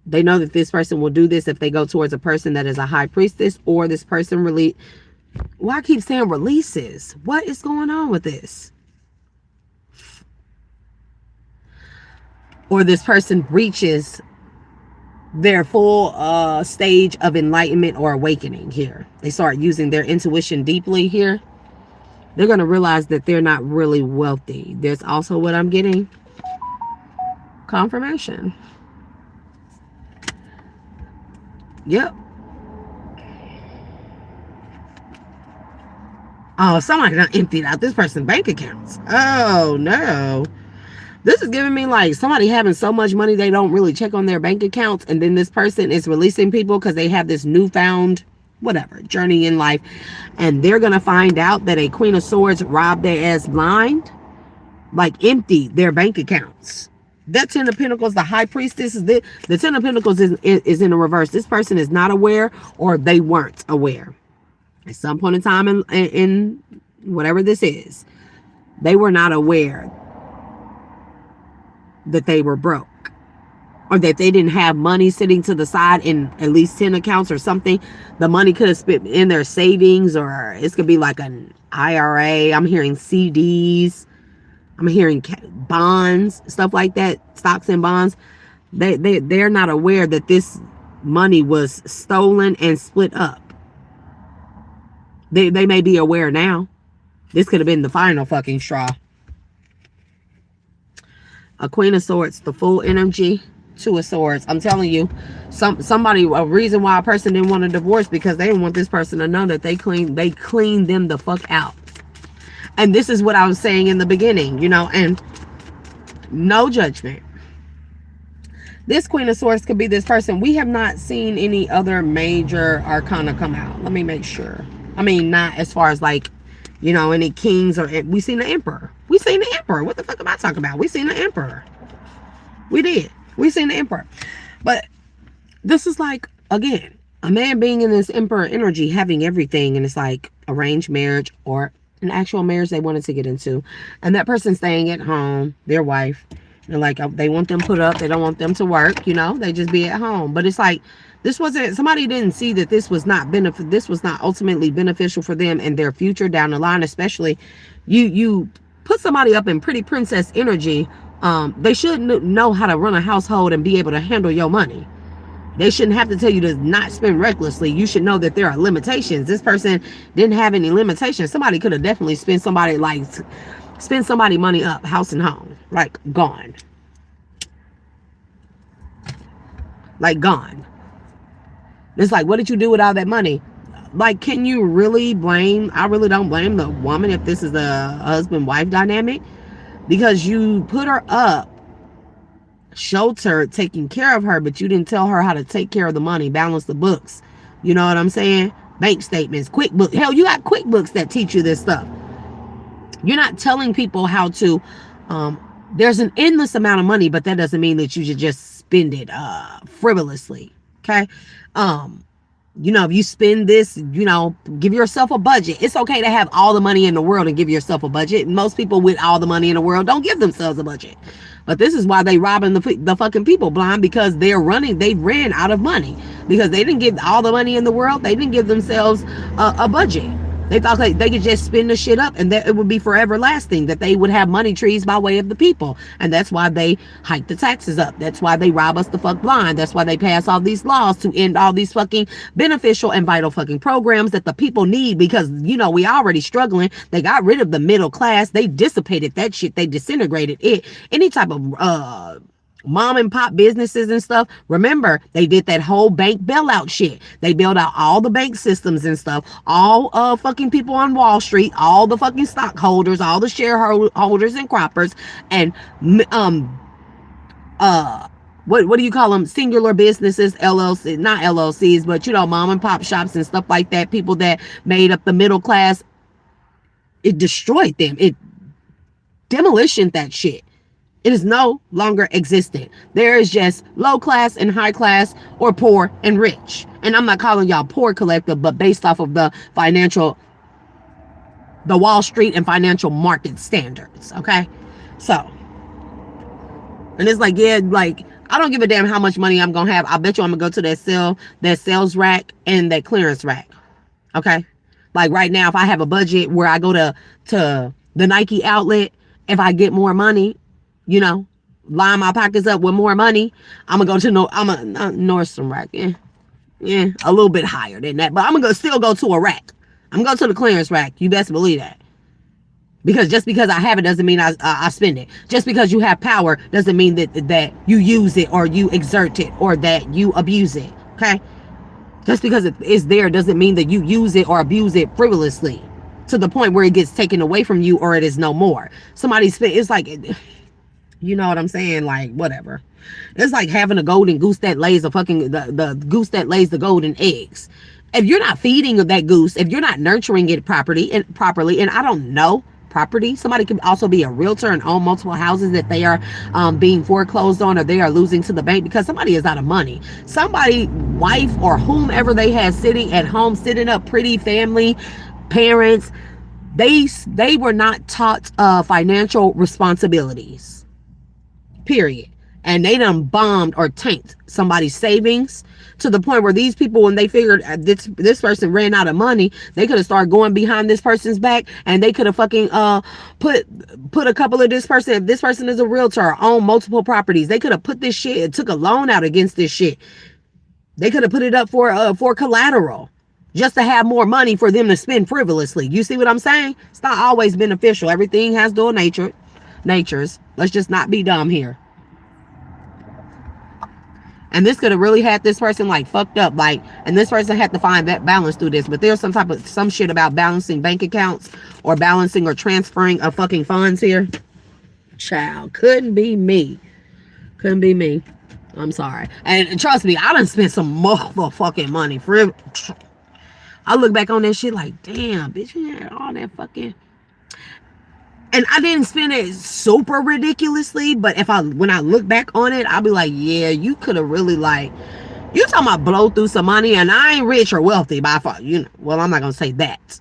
Speaker 1: They know that this person will do this if they go towards a person that is a high priestess, or this person release. Why I keep saying releases? What is going on with this? Or this person reaches their full stage of enlightenment or awakening here. They start using their intuition deeply here. They're going to realize that they're not really wealthy. There's also what I'm getting. Confirmation. Yep. Oh, somebody done emptied out this person's bank accounts. Oh, no. This is giving me like somebody having so much money they don't really check on their bank accounts, and then this person is releasing people because they have this newfound whatever journey in life, and they're gonna find out that a Queen of Swords robbed their ass blind, like emptied their bank accounts. That Ten of Pentacles, the High Priestess, the Ten of Pentacles is in the reverse. This person is not aware, or they weren't aware at some point in time in whatever this is. They were not aware that they were broke, or that they didn't have money sitting to the side in at least 10 accounts or something. The money could have spent in their savings, or it could be like an IRA. I'm hearing CDs. I'm hearing bonds, stuff like that, stocks and bonds. They're not aware that this money was stolen and split up. They may be aware now. This could have been the final fucking straw. A Queen of Swords, the full energy, Two of Swords. I'm telling you, a reason why a person didn't want a divorce, because they didn't want this person to know that they cleaned them the fuck out. And this is what I was saying in the beginning, and no judgment. This Queen of Swords could be this person. We have not seen any other major arcana come out. Let me make sure. I mean, not as far as like, any kings, or we seen the Emperor. We seen the Emperor. What the fuck am I talking about? We seen the Emperor. We did. We seen the Emperor. But this is like, again, a man being in this Emperor energy, having everything, and it's like arranged marriage or an actual marriage they wanted to get into, and that person staying at home, their wife, and like they want them put up, they don't want them to work, they just be at home. But it's like, this wasn't, somebody didn't see that this was not ultimately beneficial for them and their future down the line. Especially you put somebody up in pretty princess energy. They should know how to run a household and be able to handle your money. They shouldn't have to tell you to not spend recklessly. You should know that there are limitations. This person didn't have any limitations. Somebody could have definitely spent somebody money up, house and home, like gone. Like gone. It's like, what did you do with all that money? Like, can you really blame? I really don't blame the woman if this is a husband-wife dynamic, because you put her up, sheltered, taking care of her, but you didn't tell her how to take care of the money, balance the books. You know what I'm saying? Bank statements, QuickBooks. Hell, you got QuickBooks that teach you this stuff. You're not telling people how to, there's an endless amount of money, but that doesn't mean that you should just spend it frivolously. Okay? If you spend this, give yourself a budget. It's okay to have all the money in the world and give yourself a budget. Most people with all the money in the world don't give themselves a budget. But this is why they robbing the fucking people blind, because they ran out of money, because they didn't give all the money in the world. They didn't give themselves a budget. They thought they could just spend the shit up and that it would be forever lasting, that they would have money trees by way of the people. And that's why they hike the taxes up. That's why they rob us the fuck blind. That's why they pass all these laws to end all these fucking beneficial and vital fucking programs that the people need, because, we already struggling. They got rid of the middle class. They dissipated that shit. They disintegrated it. Any type of mom and pop businesses and stuff. Remember, they did that whole bank bailout shit. They bailed out all the bank systems and stuff. All fucking people on Wall Street, all the fucking stockholders, all the shareholders and croppers, and what do you call them? Singular businesses, LLC, not LLCs, but mom and pop shops and stuff like that. People that made up the middle class. It destroyed them. demolition that shit. It is no longer existent. There is just low class and high class, or poor and rich. And I'm not calling y'all poor collective, but based off of the Wall Street and financial market standards. Okay. So, and it's like, yeah, like, I don't give a damn how much money I'm going to have. I bet you I'm going to go to that sales rack and that clearance rack. Okay. Like right now, if I have a budget where I go to the Nike outlet, if I get more money, you know, line my pockets up with more money, I'm gonna go to Nordstrom rack. Yeah, a little bit higher than that, but I'm gonna still go to a rack. I'm gonna go to the clearance rack. You best believe that. Because just because I have it doesn't mean I spend it. Just because you have power doesn't mean that you use it or you exert it or that you abuse it. Okay? Just because it is there doesn't mean that you use it or abuse it frivolously to the point where it gets taken away from you or it is no more. It's like, you know what I'm saying? Like, whatever. It's like having a golden goose that lays the goose that lays the golden eggs. If you're not feeding that goose, if you're not nurturing it properly, and I don't know, property. Somebody could also be a realtor and own multiple houses that they are being foreclosed on, or they are losing to the bank because somebody is out of money. Somebody, wife or whomever they had sitting at home, sitting up pretty, family, parents, they were not taught financial responsibilities. Period. And they done bombed or tanked somebody's savings to the point where these people, when they figured this person ran out of money, they could have started going behind this person's back, and they could have fucking put a couple of this person, if this person is a realtor or own multiple properties, they could have put this shit, took a loan out against this shit. They could have put it up for collateral just to have more money for them to spend frivolously. You see what I'm saying? It's not always beneficial. Everything has dual natures. Let's just not be dumb here. And this could have really had this person like fucked up, like, and this person had to find that balance through this. But there's some shit about balancing bank accounts or balancing or transferring of fucking funds here. Child, couldn't be me. I'm sorry. And trust me, I done spent some motherfucking money for. I look back on that shit like, damn, bitch, you had all that fucking. And I didn't spend it super ridiculously, but when I look back on it, I'll be like, yeah, you could have really, like, you talking about blow through some money, and I ain't rich or wealthy by far, you know. Well, I'm not gonna say that.